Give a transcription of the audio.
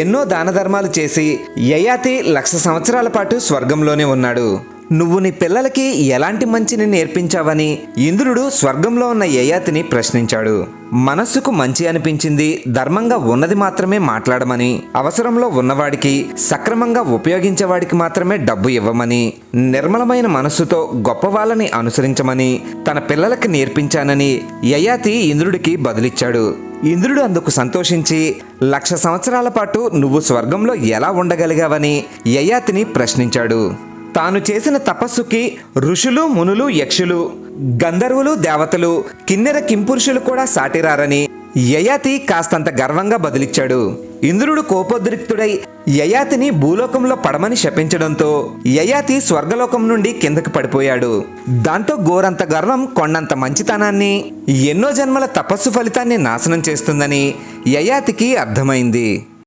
ఎన్నో దాన ధర్మాలు చేసి యయాతి 1,00,000 సంవత్సరాల పాటు స్వర్గంలోనే ఉన్నాడు. నువ్వు నీ పిల్లలకి ఎలాంటి మంచిని నేర్పించావని ఇంద్రుడు స్వర్గంలో ఉన్న యయాతిని ప్రశ్నించాడు. మనస్సుకు మంచి అనిపించింది ధర్మంగా ఉన్నది మాత్రమే మాట్లాడమని, అవసరంలో ఉన్నవాడికి సక్రమంగా ఉపయోగించేవాడికి మాత్రమే డబ్బు ఇవ్వమని, నిర్మలమైన మనస్సుతో గొప్ప వాళ్ళని అనుసరించమని తన పిల్లలకి నేర్పించానని యయాతి ఇంద్రుడికి బదులిచ్చాడు. ఇంద్రుడు అందుకు సంతోషించి 1,00,000 సంవత్సరాల పాటు నువ్వు స్వర్గంలో ఎలా ఉండగలిగావని యయాతిని ప్రశ్నించాడు. తాను చేసిన తపస్సుకి ఋషులు, మునులు, యక్షులు, గంధర్వులు, దేవతలు, కిన్నెర కింపురుషులు కూడా సాటిరారని యయాతి కాస్తంత గర్వంగా బదులిచ్చాడు. ఇంద్రుడు కోపోద్రిక్తుడై యయాతిని భూలోకంలో పడమని శపించడంతో యయాతి స్వర్గలోకం నుండి కిందకి పడిపోయాడు. దాంతో గోరంత గర్వం కొండంత మంచితనాన్ని, ఎన్నో జన్మల తపస్సు ఫలితాన్ని నాశనం చేస్తుందని యయాతికి అర్థమైంది.